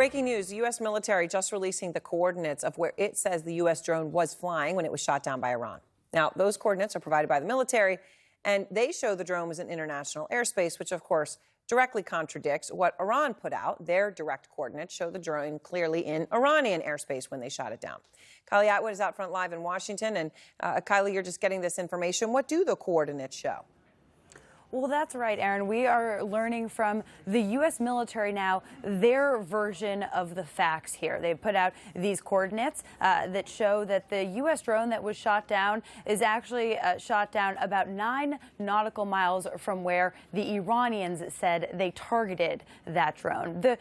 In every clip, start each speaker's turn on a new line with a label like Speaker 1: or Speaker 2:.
Speaker 1: breaking news, the U.S. military just releasing the coordinates of where it says the U.S. drone was flying when it was shot down by Iran. Now, those coordinates are provided by the military, and they show the drone was in international airspace, which, of course, directly contradicts what Iran put out. Their direct coordinates show the drone clearly in Iranian airspace when they shot it down. Kylie Atwood is out front live in Washington. And Kylie, you're just getting this information. What do the coordinates show?
Speaker 2: Well, that's right, Erin. We are learning from the U.S. military now their version of the facts here. They put out these coordinates that show that the U.S. drone that was shot down is actually shot down about 9 nautical miles from where the Iranians said they targeted that drone. The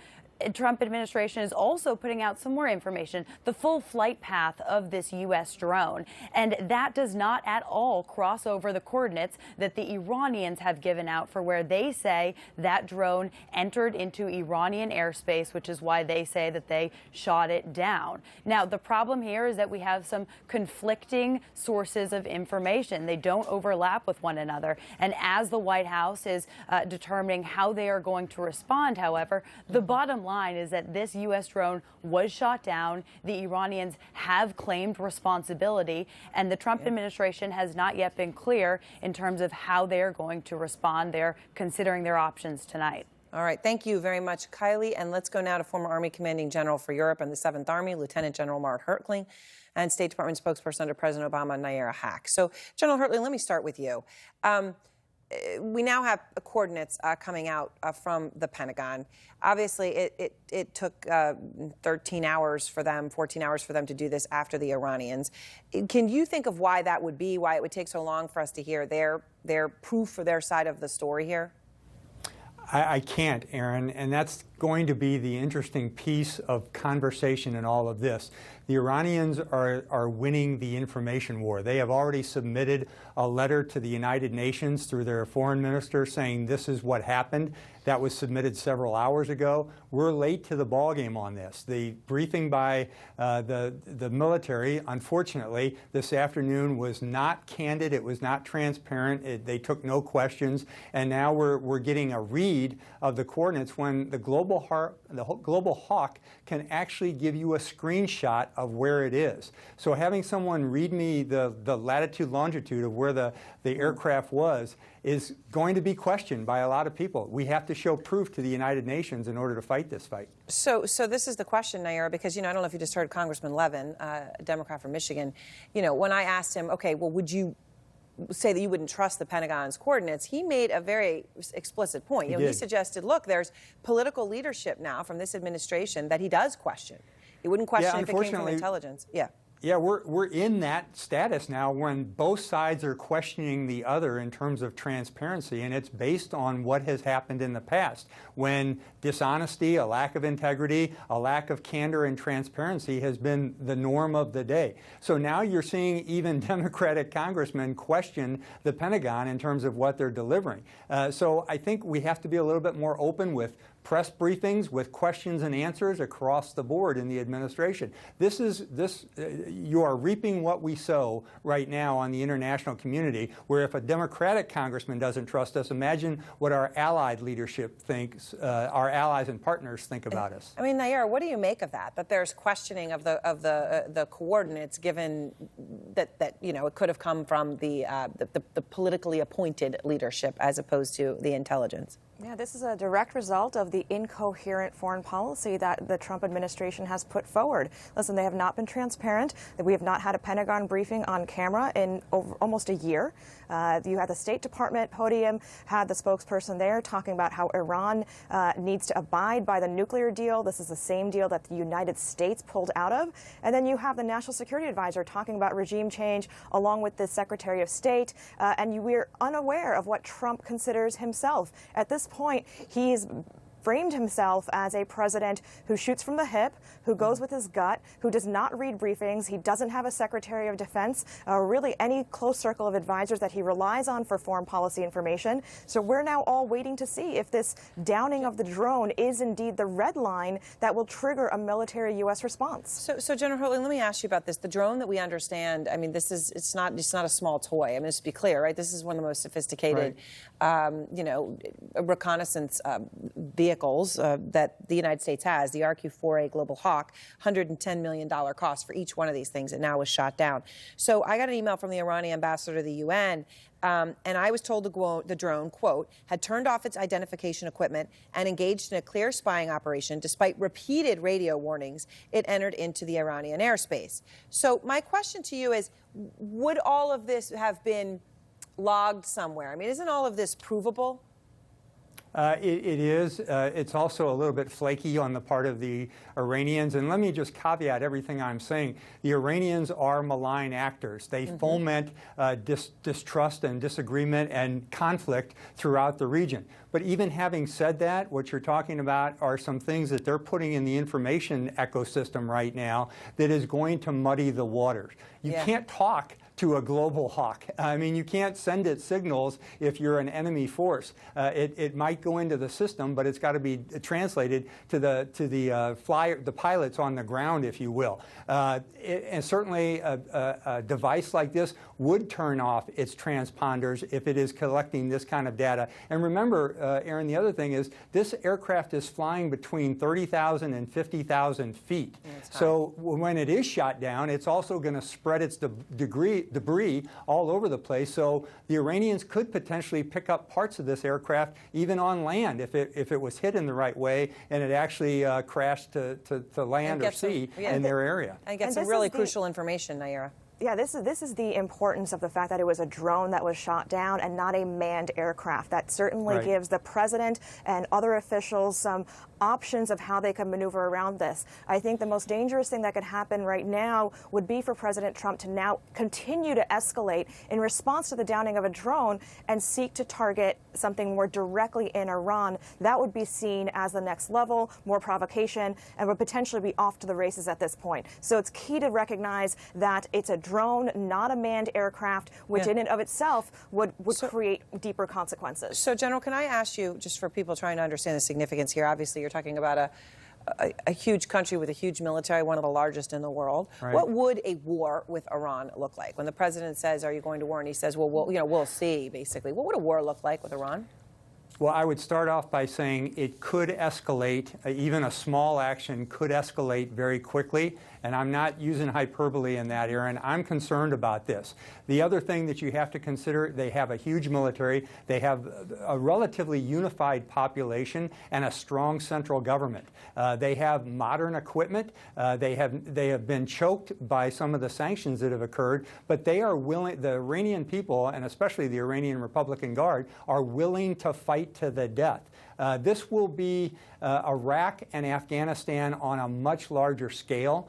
Speaker 2: Trump administration is also putting out some more information, the full flight path of this U.S. drone. And that does not at all cross over the coordinates that the Iranians have given out for where they say that drone entered into Iranian airspace, which is why they say that they shot it down. Now, the problem here is that we have some conflicting sources of information. They don't overlap with one another. And as the White House is determining how they are going to respond, however, the bottom line is that this U.S. drone was shot down. The Iranians have claimed responsibility, and the Trump administration has not yet been clear in terms of how they are going to respond. They're considering their options tonight.
Speaker 1: All right. Thank you very much, Kylie. And let's go now to former Army Commanding General for Europe and the 7th Army, Lieutenant General Mark Hurtling, and State Department spokesperson under President Obama, Nayyera. So, General Hurtling, let me start with you. We now have coordinates coming out from the Pentagon. Obviously, it took 13 hours for them, 14 hours for them to do this after the Iranians. Can you think of why that would be, why it would take so long for us to hear their proof for their side of the story here?
Speaker 3: I can't, Erin, and that's going to be the interesting piece of conversation in all of this. The Iranians are winning the information war. They have already submitted a letter to the United Nations through their foreign minister saying this is what happened. That was submitted several hours ago. We're late to the ballgame on this. The briefing by the military, unfortunately, this afternoon was not candid. It was not transparent. They took no questions. And now we're getting a read of the coordinates when the Global Hawk can actually give you a screenshot of where it is. So having someone read me the latitude, longitude of where the aircraft was is going to be questioned by a lot of people. We have to show proof to the United Nations in order to fight this fight.
Speaker 1: So this is the question, Nayyera, because, I don't know if you just heard Congressman Levin, a Democrat from Michigan, when I asked him, okay, well, would you say that you wouldn't trust the Pentagon's coordinates, he made a very explicit point. He suggested, look, there's political leadership now from this administration that he does question. He wouldn't question if it came from intelligence.
Speaker 3: Yeah, we're in that status now when both sides are questioning the other in terms of transparency, and it's based on what has happened in the past when dishonesty, a lack of integrity, a lack of candor and transparency has been the norm of the day. So now you're seeing even Democratic congressmen question the Pentagon in terms of what they're delivering. So I think we have to be a little bit more open with press briefings, with questions and answers across the board in the administration. You are reaping what we sow right now on the international community, where if a Democratic congressman doesn't trust us, imagine what our allied leadership thinks, our allies and partners think about us.
Speaker 1: I mean, Nayyera, what do you make of that? That there's questioning of the coordinates, given that it could have come from the politically appointed leadership as opposed to the intelligence?
Speaker 4: Yeah, this is a direct result of the incoherent foreign policy that the Trump administration has put forward. Listen, they have not been transparent. We have not had a Pentagon briefing on camera in almost a year. You had the State Department podium, had the spokesperson there talking about how Iran needs to abide by the nuclear deal. This is the same deal that the United States pulled out of. And then you have the National Security Advisor talking about regime change along with the Secretary of State. And we're unaware of what Trump considers himself. At this point, he's framed himself as a president who shoots from the hip, who goes with his gut, who does not read briefings. He doesn't have a Secretary of Defense, or really any close circle of advisors that he relies on for foreign policy information. So we're now all waiting to see if this downing of the drone is indeed the red line that will trigger a military U.S. response.
Speaker 1: So General Hurtling, let me ask you about this. The drone that we understand, I mean, it's not a small toy. I mean, just to be clear, right? This is one of the most sophisticated, reconnaissance vehicles vehicles that the United States has, the RQ-4A Global Hawk, $110 million cost for each one of these things. It now was shot down. So I got an email from the Iranian ambassador to the UN, and I was told the drone, quote, had turned off its identification equipment and engaged in a clear spying operation. Despite repeated radio warnings, it entered into the Iranian airspace. So my question to you is, would all of this have been logged somewhere? I mean, isn't all of this provable?
Speaker 3: It is. It's also a little bit flaky on the part of the Iranians. And let me just caveat everything I'm saying. The Iranians are malign actors. They foment distrust and disagreement and conflict throughout the region. But even having said that, what you're talking about are some things that they're putting in the information ecosystem right now that is going to muddy the waters. You can't talk to a global hawk. I mean, you can't send it signals if you're an enemy force. It might go into the system, but it's got to be translated to the pilots on the ground, if you will. And certainly a device like this would turn off its transponders if it is collecting this kind of data. And remember, Erin, the other thing is this aircraft is flying between 30,000 and 50,000 feet. So when it is shot down, it's also going to spread its debris all over the place. So the Iranians could potentially pick up parts of this aircraft even on land if it was hit in the right way and it actually crashed to land or sea in their area.
Speaker 1: And get some really crucial information, Nayyera.
Speaker 4: Yeah, this is the importance of the fact that it was a drone that was shot down and not a manned aircraft. That certainly gives the president and other officials some options of how they can maneuver around this. I think the most dangerous thing that could happen right now would be for President Trump to now continue to escalate in response to the downing of a drone and seek to target something more directly in Iran. That would be seen as the next level, more provocation, and would potentially be off to the races at this point. So it's key to recognize that it's a drone, not a manned aircraft, which in and of itself would create deeper consequences.
Speaker 1: So, General, can I ask you, just for people trying to understand the significance here, obviously you're talking about a huge country with a huge military, one of the largest in the world. What would a war with Iran look like? When the president says, "Are you going to war?" and he says, "Well, we'll see." Basically, what would a war look like with Iran?
Speaker 3: Well, I would start off by saying it could escalate. Even a small action could escalate very quickly. And I'm not using hyperbole in that, Erin. I'm concerned about this. The other thing that you have to consider, they have a huge military. They have a relatively unified population and a strong central government. They have modern equipment. They have been choked by some of the sanctions that have occurred. But they are willing, the Iranian people, and especially the Iranian Republican Guard, are willing to fight to the death. This will be Iraq and Afghanistan on a much larger scale.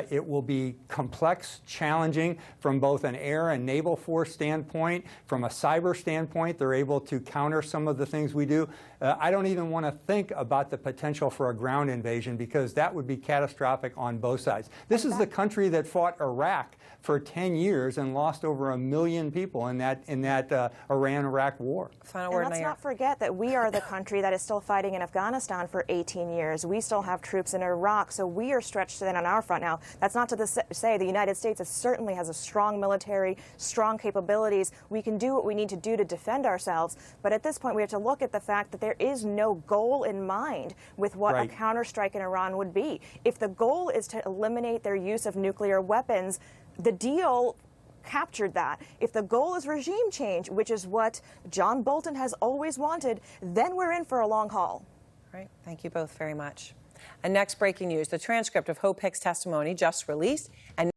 Speaker 3: It will be complex, challenging from both an air and naval force standpoint. From a cyber standpoint, they're able to counter some of the things we do. I don't even want to think about the potential for a ground invasion because that would be catastrophic on both sides. This is the country that fought Iraq for 10 years and lost over 1 million people in that Iran-Iraq war.
Speaker 1: Final word,
Speaker 4: and let's not forget that we are the country that is still fighting in Afghanistan for 18 years. We still have troops in Iraq, so we are stretched thin on our front now. That's not to say the United States certainly has a strong military, strong capabilities. We can do what we need to do to defend ourselves, but at this point we have to look at the fact that there is no goal in mind with what a counterstrike in Iran would be. If the goal is to eliminate their use of nuclear weapons, the deal captured that. If the goal is regime change, which is what John Bolton has always wanted, then we're in for a long haul.
Speaker 1: Right. Thank you both very much. And next, breaking news, the transcript of Hope Hicks' testimony just released. And